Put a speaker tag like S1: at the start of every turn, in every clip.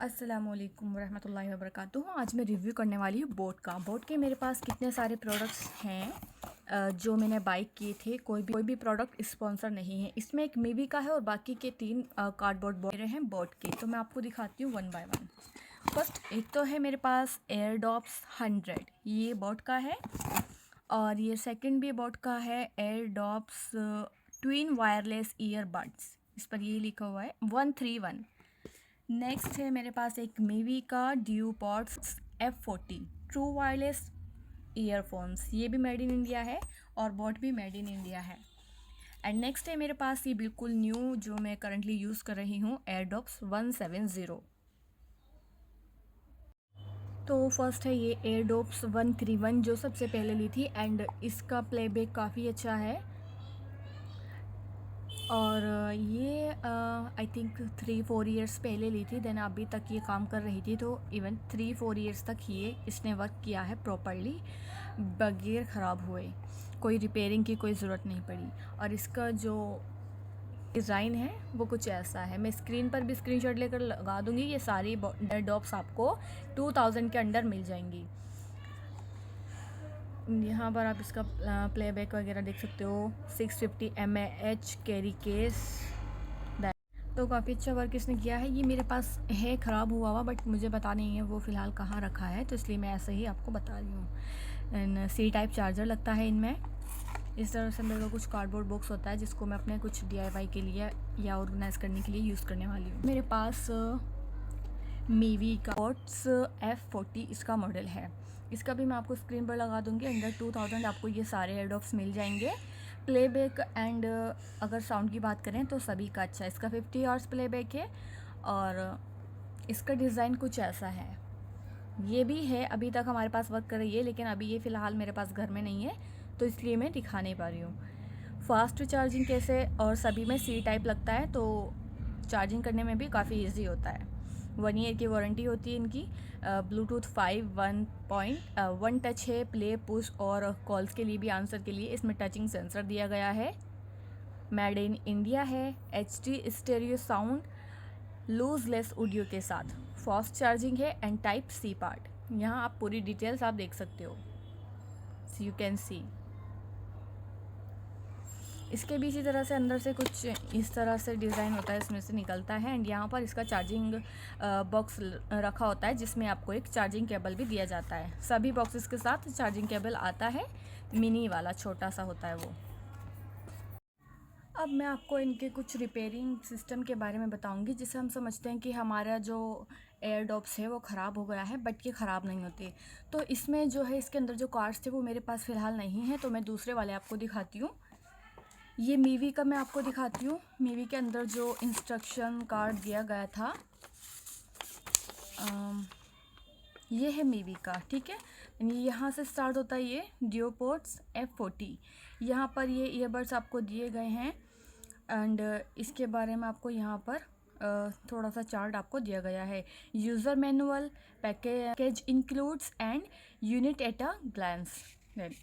S1: अस्सलामुअलैकुम वरहमतुल्लाहि वबरकातुहू। आज मैं रिव्यू करने वाली हूँ बोट का। बोट के मेरे पास कितने सारे प्रोडक्ट्स हैं जो मैंने बाई किए थे। कोई भी प्रोडक्ट स्पॉन्सर नहीं है। इसमें एक मीवी का है और बाकी के तीन कार्डबोर्ड बोर्ड हैं बोट के। तो मैं आपको दिखाती हूँ वन बाय वन। फर्स्ट एक तो है मेरे पास एयरडॉप्स 100, ये बोट का है। और ये सेकंड भी बोट का है, एयरडॉप्स ट्विन वायरलेस ईयरबड्स, इस पर ये लिखा हुआ है 131। नेक्स्ट है मेरे पास एक मीवी का ड्यूपॉड्स F40 ट्रू वायरलेस ईयरफोन्स, ये भी मेड इन इंडिया है और बोट भी मेड इन इंडिया है। एंड नेक्स्ट है मेरे पास ये बिल्कुल न्यू जो मैं करंटली यूज़ कर रही हूँ, एयरडॉप्स 170। तो फर्स्ट है ये एयरडॉप्स 131 जो सबसे पहले ली थी एंड इसका प्लेबैक काफ़ी अच्छा है। और ये आई थिंक 3-4 ईयर्स पहले ली थी, देन अभी तक ये काम कर रही थी। तो इवन 3-4 ईयर्स तक ये इसने वर्क किया है प्रॉपरली बगैर ख़राब हुए। कोई रिपेयरिंग की कोई ज़रूरत नहीं पड़ी। और इसका जो डिज़ाइन है वो कुछ ऐसा है। मैं स्क्रीन पर भी स्क्रीनशॉट लेकर लगा दूँगी। ये सारी डॉप्स आपको 2000 के अंडर मिल जाएंगी। यहाँ पर आप इसका प्लेबैक वगैरह देख सकते हो। 650 mAh कैरी केस, तो काफ़ी अच्छा वर्क इसने किया है। ये मेरे पास है ख़राब हुआ हुआ, बट मुझे पता नहीं है वो फ़िलहाल कहाँ रखा है, तो इसलिए मैं ऐसे ही आपको बता रही हूँ। एंड सी टाइप चार्जर लगता है इनमें। इस तरह से मेरे को कुछ कार्डबोर्ड बॉक्स होता है जिसको मैं अपने कुछ DIY के लिए या ऑर्गेनाइज़ करने के लिए यूज़ करने वाली हूँ। मेरे पास मीवी का बोट्स F40 इसका मॉडल है। इसका भी मैं आपको स्क्रीन पर लगा दूंगी। अंडर 2000 आपको ये सारे एयरडॉप्स मिल जाएंगे। प्लेबैक एंड अगर साउंड की बात करें तो सभी का अच्छा है। इसका 50 आवर्स प्लेबैक है और इसका डिज़ाइन कुछ ऐसा है। ये भी है, अभी तक हमारे पास वर्क कर रही है, लेकिन अभी ये फ़िलहाल मेरे पास घर में नहीं है, तो इसलिए मैं दिखा नहीं पा रही हूँ। फास्ट चार्जिंग कैसे, और सभी में सी टाइप लगता है, तो चार्जिंग करने में भी काफ़ी ईजी होता है। 1 ईयर की वारंटी होती है इनकी। ब्लूटूथ 5 1 टच है। प्ले पुश और कॉल्स के लिए भी, आंसर के लिए इसमें टचिंग सेंसर दिया गया है। मेड इन इंडिया है। HD stereo sound lossless audio के साथ। फास्ट चार्जिंग है एंड टाइप सी पार्ट। यहाँ आप पूरी डिटेल्स आप देख सकते हो, यू कैन सी। इसके भी इसी तरह से अंदर से कुछ इस तरह से डिज़ाइन होता है, इसमें से निकलता है। एंड यहाँ पर इसका चार्जिंग बॉक्स रखा होता है जिसमें आपको एक चार्जिंग केबल भी दिया जाता है। सभी बॉक्सेस के साथ चार्जिंग केबल आता है, मिनी वाला छोटा सा होता है वो। अब मैं आपको इनके कुछ रिपेयरिंग सिस्टम के बारे में बताऊंगी, जिससे हम समझते हैं कि हमारा जो एयरडॉप्स है वो ख़राब हो गया है, बट ये ख़राब नहीं होते। तो इसमें जो है, इसके अंदर जो कार्ड्स थे वो मेरे पास फ़िलहाल नहीं है, तो मैं दूसरे वाले आपको दिखाती हूँ। ये मीवी का मैं आपको दिखाती हूँ। मीवी के अंदर जो इंस्ट्रक्शन कार्ड दिया गया था, ये है मीवी का, ठीक है। यहाँ से स्टार्ट होता है ये ड्यूपॉड्स F40। यहाँ पर ये ईयरबड्स आपको दिए गए हैं एंड इसके बारे में आपको यहाँ पर थोड़ा सा चार्ट आपको दिया गया है। User manual, package includes and unit at a glance.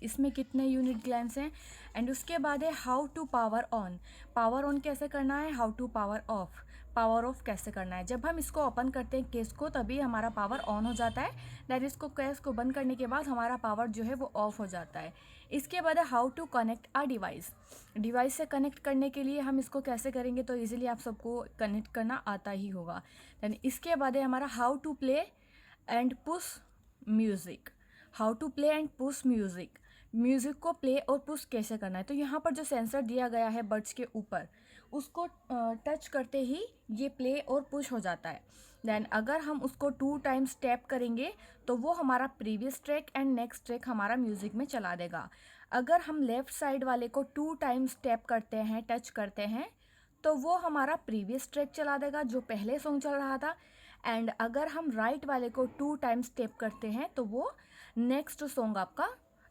S1: इसमें कितने यूनिट ग्लैंस हैं। एंड उसके बाद है how to power on. Power on कैसे करना है, how to power off, power off कैसे करना है। जब हम इसको ओपन करते हैं केस को, तभी हमारा पावर ऑन हो जाता है। दैट इसको केस को बंद करने के बाद हमारा पावर जो है वो ऑफ हो जाता है। इसके बाद है how to connect a device. Device से कनेक्ट करने के लिए हम इसको कैसे करेंगे, तो इजीली आप सबको कनेक्ट करना आता ही होगा। देन इसके बाद है हमारा how to play and push music. How to play and push music, music को प्ले और पुश कैसे करना है। तो यहाँ पर जो सेंसर दिया गया है बड्स के ऊपर, उसको टच करते ही ये प्ले और पुश हो जाता है। देन अगर हम उसको 2 टाइम्स टैप करेंगे तो वो हमारा previous track and next track हमारा म्यूज़िक में चला देगा। अगर हम लेफ़्ट साइड वाले को 2 टाइम्स टैप करते हैं, टच करते हैं, तो वो हमारा प्रीवियस ट्रैक चला देगा जो पहले सॉन्ग चल रहा था। एंड अगर हम राइट वाले को 2 टाइम्स टैप करते हैं तो वो नेक्स्ट सॉन्ग आपका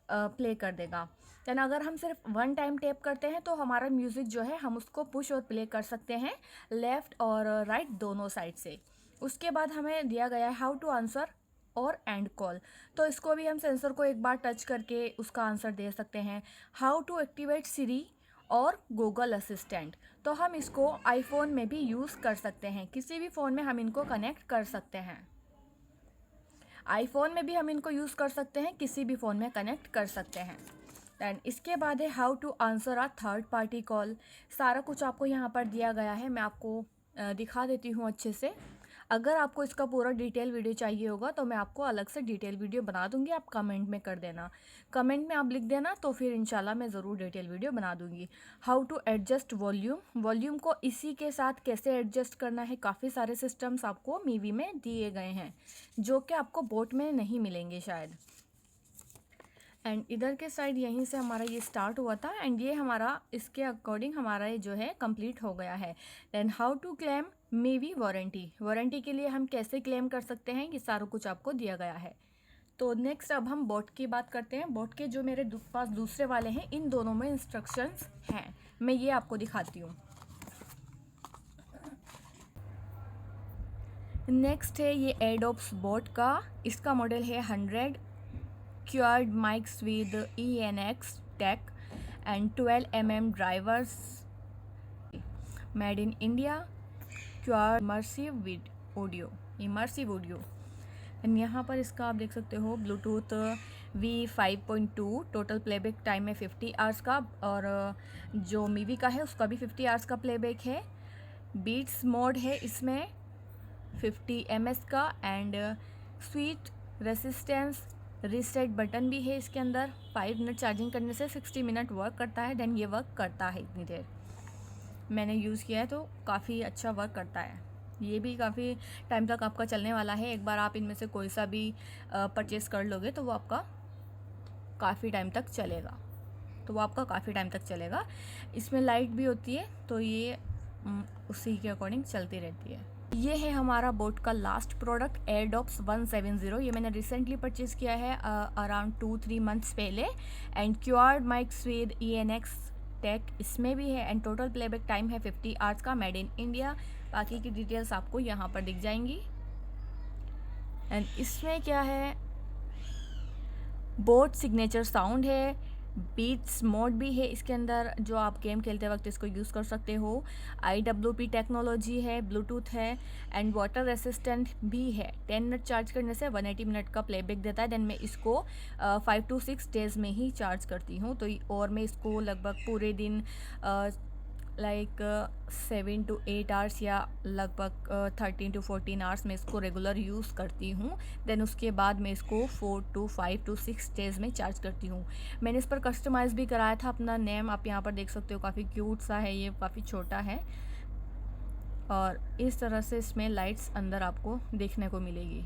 S1: प्ले कर देगा। देन अगर हम सिर्फ 1 टाइम टैप करते हैं तो हमारा म्यूज़िक जो है हम उसको पुश और प्ले कर सकते हैं लेफ़्ट और राइट दोनों साइड से। उसके बाद हमें दिया गया है हाउ टू आंसर और एंड कॉल। तो इसको भी हम सेंसर को एक बार टच करके उसका आंसर दे सकते हैं। हाउ टू एक्टिवेट सिरी और गूगल असिस्टेंट। तो हम इसको आईफोन में भी यूज़ कर सकते हैं, किसी भी फ़ोन में हम इनको कनेक्ट कर सकते हैं। आईफोन में भी हम इनको यूज़ कर सकते हैं, किसी भी फ़ोन में कनेक्ट कर सकते हैं। दैन इसके बाद है how to answer a third party call. सारा कुछ आपको यहाँ पर दिया गया है, मैं आपको दिखा देती हूँ अच्छे से। अगर आपको इसका पूरा डिटेल वीडियो चाहिए होगा तो मैं आपको अलग से डिटेल वीडियो बना दूंगी, आप कमेंट में कर देना। कमेंट में आप लिख देना तो फिर इंशाल्लाह मैं ज़रूर डिटेल वीडियो बना दूंगी। हाउ टू एडजस्ट वॉल्यूम को इसी के साथ कैसे एडजस्ट करना है, काफ़ी सारे सिस्टम्स आपको मीवी में दिए गए हैं जो कि आपको बोट में नहीं मिलेंगे शायद। एंड इधर के साइड यहीं से हमारा ये स्टार्ट हुआ था एंड ये हमारा इसके अकॉर्डिंग हमारा ये जो है कंप्लीट हो गया है। Then how to claim Mivi warranty के लिए हम कैसे क्लेम कर सकते हैं, ये सारा कुछ आपको दिया गया है। तो नेक्स्ट अब हम बोट की बात करते हैं। बोट के जो मेरे पास दूसरे वाले हैं, इन दोनों में इंस्ट्रक्शंस हैं, मैं ये आपको दिखाती हूँ। नेक्स्ट है ये एडोब्स बोट का, इसका मॉडल है 100 quad mics with ENX tech and 12 mm drivers, made in India, quad immersive audio and यहाँ पर इसका आप देख सकते हो Bluetooth V5.2, total playback time है 50 आवर्स का, और जो मीवी का है उसका भी 50 आवर्स का प्लेबैक है। बीट्स मोड है इसमें 50 ms का and sweet resistance reset button भी है इसके अंदर। 5 मिनट चार्जिंग करने से 60 मिनट वर्क करता है। देन ये वर्क करता है इतनी देर, मैंने यूज़ किया है तो काफ़ी अच्छा वर्क करता है। ये भी काफ़ी टाइम तक आपका चलने वाला है। एक बार आप इनमें से कोई सा भी परचेज़ कर लोगे तो वो आपका काफ़ी टाइम तक चलेगा। इसमें लाइट भी होती है तो ये उसी के अकॉर्डिंग चलती रहती है। ये है हमारा बोट का लास्ट प्रोडक्ट एयरडॉप्स 170। ये मैंने रिसेंटली परचेज़ किया है अराउंड 2-3 मंथ्स पहले। And quad mics with ENX tech इसमें भी है एंड टोटल प्लेबैक टाइम है 50 आवर्स का, मेड इन इंडिया। बाकी की डिटेल्स आपको यहाँ पर दिख जाएंगी। एंड इसमें क्या है, बोट सिग्नेचर साउंड है, बीट्स मोड भी है इसके अंदर, जो आप गेम खेलते वक्त इसको यूज़ कर सकते हो। IWP टेक्नोलॉजी है, ब्लूटूथ है एंड वाटर रेसिस्टेंट भी है। 10 मिनट चार्ज करने से 180 मिनट का प्लेबैक देता है। देन मैं इसको 5 to 6 डेज़ में ही चार्ज करती हूँ। तो और मैं इसको लगभग पूरे दिन लाइक 7 to 8 आवर्स या लगभग 13 to 14 आवर्स में इसको रेगुलर यूज़ करती हूँ। देन उसके बाद मैं इसको 4 to 5 to 6 डेज़ में चार्ज करती हूँ। मैंने इस पर कस्टमाइज़ भी कराया था अपना नेम, आप यहाँ पर देख सकते हो, काफ़ी क्यूट सा है, ये काफ़ी छोटा है और इस तरह से इसमें लाइट्स अंदर आपको देखने को मिलेगी।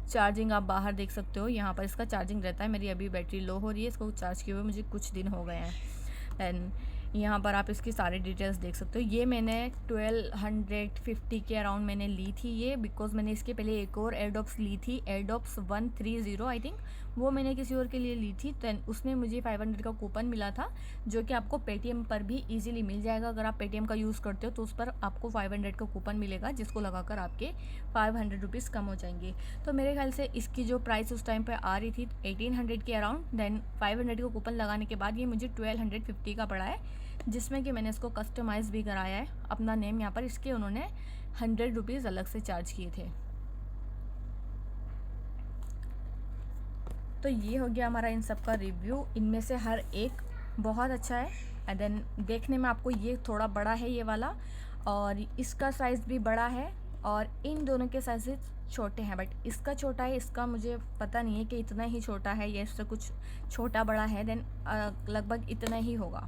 S1: चार्जिंग आप बाहर देख सकते हो, यहाँ पर इसका चार्जिंग रहता है। मेरी अभी बैटरी लो हो रही है, इसको चार्ज किए हुए मुझे कुछ दिन हो गए हैं। दैन यहाँ पर आप इसकी सारी डिटेल्स देख सकते हो। ये मैंने 1250 के अराउंड मैंने ली थी ये, बिकॉज मैंने इसके पहले एक और एयरडॉप्स ली थी, एयरडॉप्स 130 आई थिंक, वो मैंने किसी और के लिए ली थी। तो उसमें मुझे 500 का कूपन मिला था, जो कि आपको पेटीएम पर भी इजीली मिल जाएगा। अगर आप पेटीएम का यूज़ करते हो तो उस पर आपको 500 का कूपन मिलेगा, जिसको लगाकर आपके 500 रुपीज़ कम हो जाएंगे। तो मेरे ख्याल से इसकी जो प्राइस उस टाइम पर आ रही थी 1800 के अराउंड, देन 500 का कूपन लगाने के बाद ये मुझे 1250 का पड़ा है, जिसमें कि मैंने इसको कस्टमाइज़ भी कराया है अपना नेम यहाँ पर। इसके उन्होंने 100 रुपीज़ अलग से चार्ज किए थे। तो ये हो गया हमारा इन सब का रिव्यू। इनमें से हर एक बहुत अच्छा है एंड देन देखने में आपको ये थोड़ा बड़ा है ये वाला, और इसका साइज़ भी बड़ा है, और इन दोनों के साइज़ छोटे हैं। बट इसका छोटा है, इसका मुझे पता नहीं है कि इतना ही छोटा है या इससे कुछ छोटा बड़ा है, देन लगभग इतना ही होगा।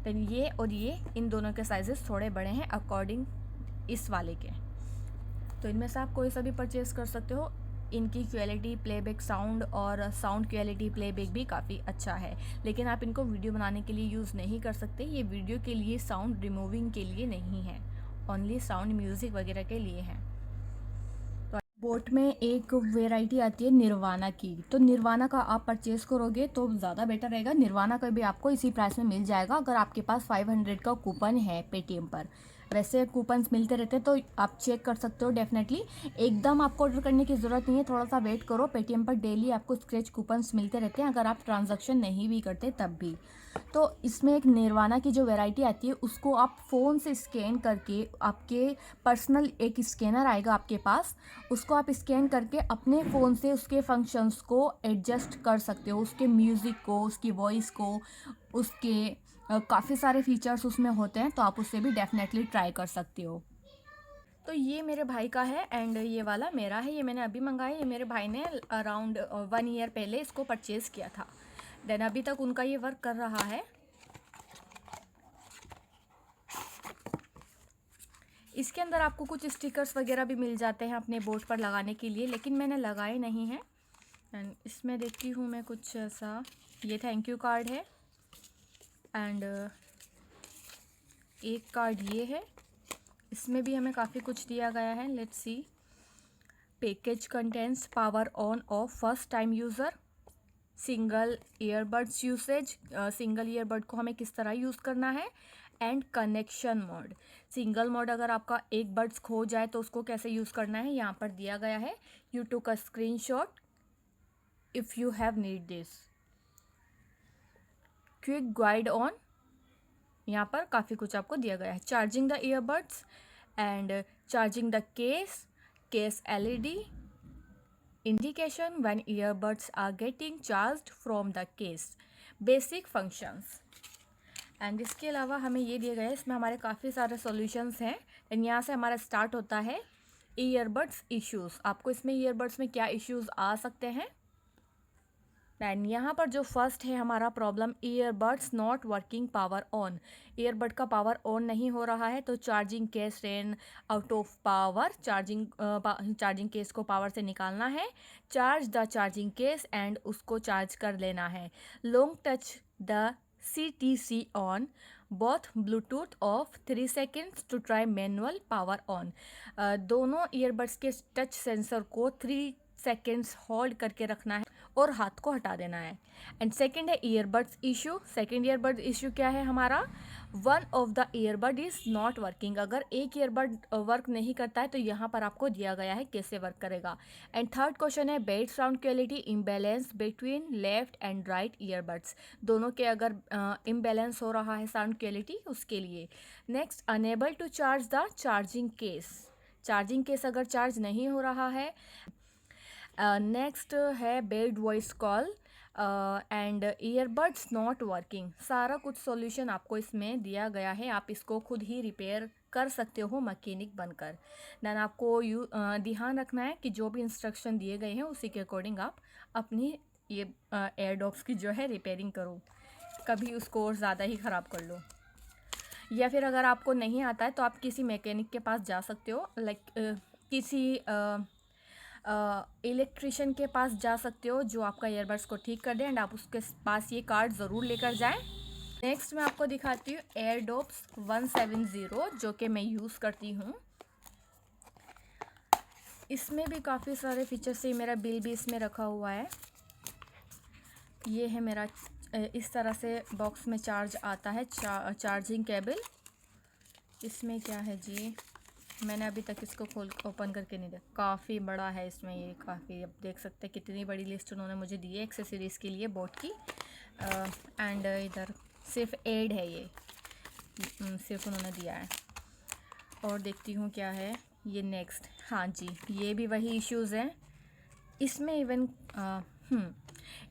S1: देन ये और ये इन दोनों के साइजेस थोड़े बड़े हैं अकॉर्डिंग इस वाले के। तो इनमें से आप कोई सा भी परचेज़ कर सकते हो। इनकी क्वालिटी प्लेबैक साउंड और साउंड क्वालिटी प्लेबैक भी काफ़ी अच्छा है, लेकिन आप इनको वीडियो बनाने के लिए यूज़ नहीं कर सकते। ये वीडियो के लिए, साउंड रिमूविंग के लिए नहीं है, ओनली साउंड म्यूज़िक वगैरह के लिए हैं। बोट में एक वेराइटी आती है निर्वाणा की, तो निर्वाणा का आप परचेज़ करोगे तो ज़्यादा बेटर रहेगा। निर्वाणा का भी आपको इसी प्राइस में मिल जाएगा अगर आपके पास 500 का कूपन है पेटीएम पर। वैसे कूपन्स मिलते रहते हैं, तो आप चेक कर सकते हो डेफिनेटली। एकदम आपको ऑर्डर करने की ज़रूरत नहीं है, थोड़ा सा वेट करो। पेटीएम पर डेली आपको स्क्रैच कूपन्स मिलते रहते हैं, अगर आप ट्रांजैक्शन नहीं भी करते तब भी। तो इसमें एक निर्वाणा की जो वैरायटी आती है उसको आप फ़ोन से स्कैन करके, आपके पर्सनल एक स्कैनर आएगा आपके पास, उसको आप स्कैन करके अपने फ़ोन से उसके फंक्शंस को एडजस्ट कर सकते हो, उसके म्यूज़िक को, उसकी वॉइस को, उसके काफ़ी सारे फीचर्स उसमें होते हैं, तो आप उससे भी डेफिनेटली ट्राई कर सकते हो। तो ये मेरे भाई का है एंड ये वाला मेरा है। ये मैंने अभी मंगाया, ये मेरे भाई ने अराउंड 1 ईयर पहले इसको परचेज़ किया था। देन अभी तक उनका ये वर्क कर रहा है। इसके अंदर आपको कुछ स्टिकर्स वगैरह भी मिल जाते हैं अपने बोर्ड पर लगाने के लिए, लेकिन मैंने लगाए नहीं हैं। एंड इसमें देखती हूँ मैं कुछ ऐसा, ये थैंक यू कार्ड है एंड एक कार्ड ये है, इसमें भी हमें काफ़ी कुछ दिया गया है। Let's see. Package contents power on of first time user, single earbuds usage, single earbud को हमें किस तरह यूज़ करना है, and connection mode. Single mode, अगर आपका एक बड्स खो जाए तो उसको कैसे यूज़ करना है, यहाँ पर दिया गया है। You took a screenshot if you have need this. Quick guide on, यहाँ पर काफ़ी कुछ आपको दिया गया है। Charging the earbuds and charging the case LED, indication when earbuds are getting charged from the case, basic functions। And इसके अलावा हमें ये दिया गया है, इसमें हमारे काफ़ी सारे सॉल्यूशंस हैं। एंड यहाँ से हमारा स्टार्ट होता है ईयरबड्स इश्यूज़। आपको इसमें ईयरबड्स में क्या इश्यूज़ आ सकते हैं। एंड यहाँ पर जो फर्स्ट है हमारा problem, earbuds not working power on. Earbud का पावर ऑन नहीं हो रहा है, तो charging case ran out of power. Charging case को पावर से निकालना है। Charge the charging case and उसको चार्ज कर लेना है। Long touch the CTC on both Bluetooth off 3 seconds to try manual power on. दोनों ईयरबड्स के टच सेंसर को 3 सेकेंड्स होल्ड करके रखना है और हाथ को हटा देना है। एंड सेकेंड है earbuds issue. Second earbud issue क्या है हमारा, one of the earbud is not working. अगर एक ईयरबड वर्क नहीं करता है तो यहाँ पर आपको दिया गया है कैसे वर्क करेगा। एंड थर्ड क्वेश्चन है bed sound quality imbalance between left and right earbuds. दोनों के अगर इम्बैलेंस हो रहा है साउंड क्वालिटी, उसके लिए। Next, unable to charge the charging case. Charging case अगर चार्ज नहीं हो रहा है। नेक्स्ट है bad voice call and earbuds not working. सारा कुछ सॉल्यूशन आपको इसमें दिया गया है, आप इसको खुद ही रिपेयर कर सकते हो मैकेनिक बनकर। देन आपको ध्यान रखना है कि जो भी इंस्ट्रक्शन दिए गए हैं उसी के अकॉर्डिंग आप अपनी ये एयरडॉप्स की जो है रिपेयरिंग करो, कभी उसको और ज़्यादा ही ख़राब कर लो। या फिर अगर आपको नहीं आता है तो आप किसी मैकेनिक के पास जा सकते हो, लाइक किसी इलेक्ट्रिशियन के पास जा सकते हो जो आपका ईयरबड्स को ठीक कर दे। एंड आप उसके पास ये कार्ड ज़रूर लेकर जाएं। नेक्स्ट मैं आपको दिखाती हूँ एयरडॉप्स 170, जो कि मैं यूज़ करती हूँ। इसमें भी काफ़ी सारे फीचर्स से, मेरा बिल भी इसमें रखा हुआ है। ये है मेरा, इस तरह से बॉक्स में चार्ज आता है, चार्जिंग केबल। इसमें क्या है जी, मैंने अभी तक इसको ओपन करके नहीं देखा। काफ़ी बड़ा है इसमें ये, काफ़ी, अब देख सकते हैं कितनी बड़ी लिस्ट उन्होंने मुझे दी है एक्सेसरीज़ के लिए बोट की। एंड इधर सिर्फ एड है, ये सिर्फ उन्होंने दिया है। और देखती हूँ क्या है ये नेक्स्ट। हाँ जी, ये भी वही इश्यूज़ हैं इसमें। Even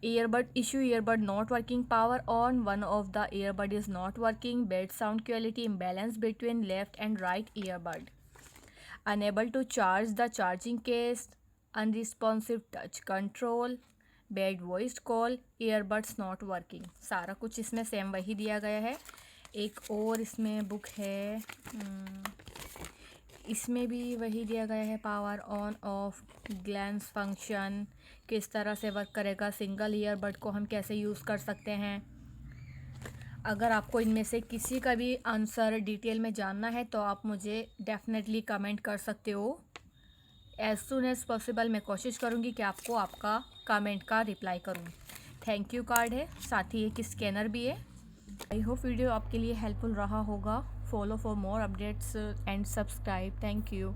S1: earbud issue, earbud not working power on, one of the earbud is not working, bed sound quality imbalance between left and right earbud, unable to charge the charging case, unresponsive touch control, bad voice call, earbuds not working। सारा कुछ इसमें same वही दिया गया है। एक और इसमें बुक है, इसमें भी वही दिया गया है, power on off, glance function, किस तरह से वर्क करेगा, सिंगल ईयरबड को हम कैसे यूज़ कर सकते हैं। अगर आपको इनमें से किसी का भी आंसर डिटेल में जानना है तो आप मुझे डेफिनेटली कमेंट कर सकते हो। एज़ सुन एज़ पॉसिबल मैं कोशिश करूँगी कि आपको आपका कमेंट का रिप्लाई करूँ। थैंक यू कार्ड है, साथ ही एक स्कैनर भी है। आई होप वीडियो आपके लिए हेल्पफुल रहा होगा। follow for more updates and subscribe. Thank you.